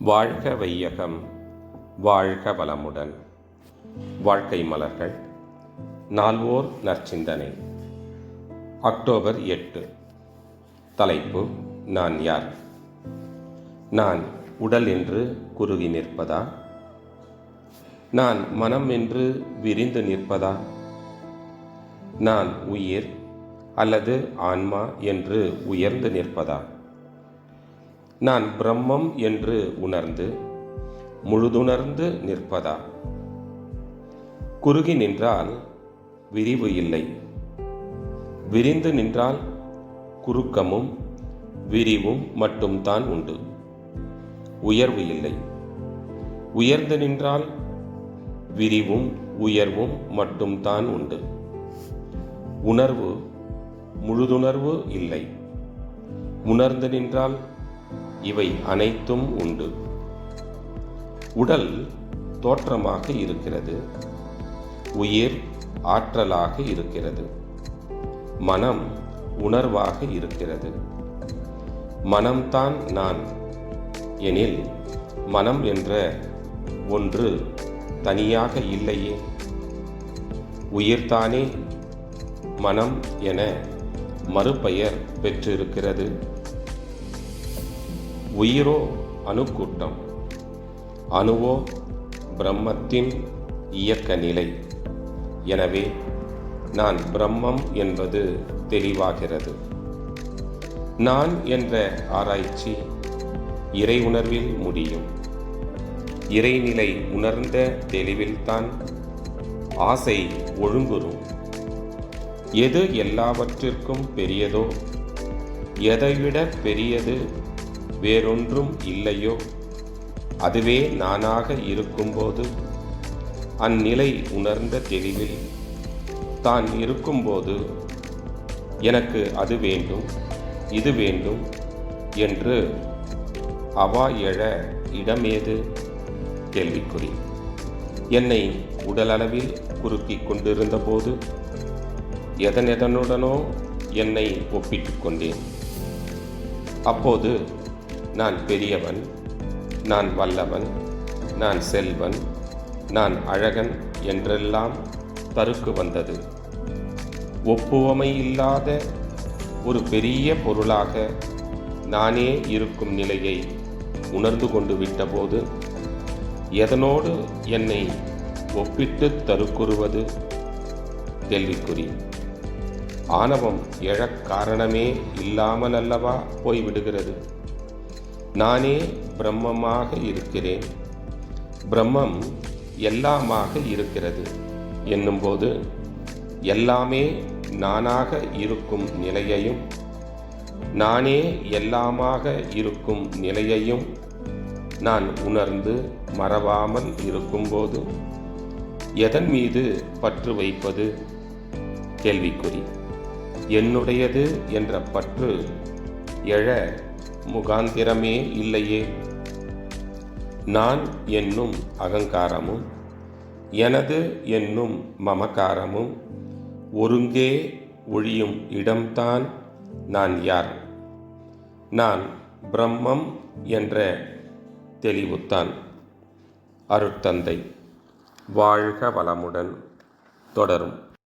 வாழ்க வையகம், வாழ்க வளமுடன். வாழ்க்கை மலர்கள். நால்வோர் நற்சிந்தனை. அக்டோபர் 8. தலைப்பு: நான் யார்? நான் உடல் என்று குறுகி நிற்பதா? நான் மனம் என்று விரிந்து நிற்பதா? நான் உயிர் அல்லது ஆன்மா என்று உயர்ந்து நிற்பதா? நான் பிரம்மம் என்று உணர்ந்து முழுதுணர்ந்து நிற்பதா? குறுகி நின்றால் விரிவு இல்லை, விரிந்து நின்றால் குறுக்கமும் விரிவும் மட்டும்தான் உண்டு, உயர்வு இல்லை. உயர்ந்து நின்றால் விரிவும் உயர்வும் மட்டும்தான் உண்டு, உணர்வு முழுதுணர்வு இல்லை. உணர்ந்து நின்றால் இவை அனைத்தும் உண்டு. உடல் தோற்றமாக இருக்கிறது, உயிர் ஆற்றலாக இருக்கிறது, மனம் உணர்வாக இருக்கிறது. மனம்தான் நான் எனில் மனம் என்ற ஒன்று தனியாக இல்லையே. உயிர்தானே மனம் என மறுபெயர் பெற்றிருக்கிறது. உயிரோ அணுக்கூட்டம், அணுவோ பிரம்மத்தின் இயக்க நிலை. எனவே நான் பிரம்மம் என்பது தெளிவாகிறது. நான் என்ற ஆராய்ச்சி இறை உணர்வில் முடியும். இறைநிலை உணர்ந்த தெளிவில்தான் ஆசை ஒழுங்குறும். எது எல்லாவற்றிற்கும் பெரியதோ, எதைவிட பெரியது வேறொன்றும் இல்லையோ, அதுவே நானாக இருக்கும்போது, அந்நிலை உணர்ந்த தெளிவில் தான் இருக்கும்போது, எனக்கு அது வேண்டும் இது வேண்டும் என்று அவா எழ இடமேது? கேள்விக்குறி. என்னை உடலளவில் குறுக்கிக் கொண்டிருந்த போது எதனுடனோ என்னை ஒப்பிட்டு கொண்டேன். அப்போது நான் பெரியவன், நான் வல்லவன், நான் செல்வன், நான் அழகன் என்றெல்லாம் தருக்கு வந்தது. ஒப்புவமை இல்லாத ஒரு பெரிய பொருளாக நானே இருக்கும் நிலையை உணர்ந்து கொண்டு விட்டபோது, எதனோடு என்னை ஒப்பிட்டு தருக்குறுவது? கேள்விக்குறி. ஆணவம் எழக் காரணமே இல்லாமல் அல்லவா போய்விடுகிறது. நானே பிரம்மமாக இருக்கிறேன், பிரம்மம் எல்லாமாக இருக்கிறது என்னும்போது, எல்லாமே நானாக இருக்கும் நிலையையும் நானே எல்லாமாக இருக்கும் நிலையையும் நான் உணர்ந்து மறவாமல் இருக்கும்போது எதன் மீது பற்று வைப்பது? கேள்விக்குறி. என்னுடையது என்ற பற்று எழ முகாந்திரமே இல்லையே. நான் என்னும் அகங்காரமும் எனது என்னும் மமகாரமும் ஒருங்கே ஒழியும் இடம்தான் நான் யார். நான் பிரம்மம் என்ற தெளிவுத்தான். அருட்தந்தை. வாழ்க வளமுடன். தொடரும்.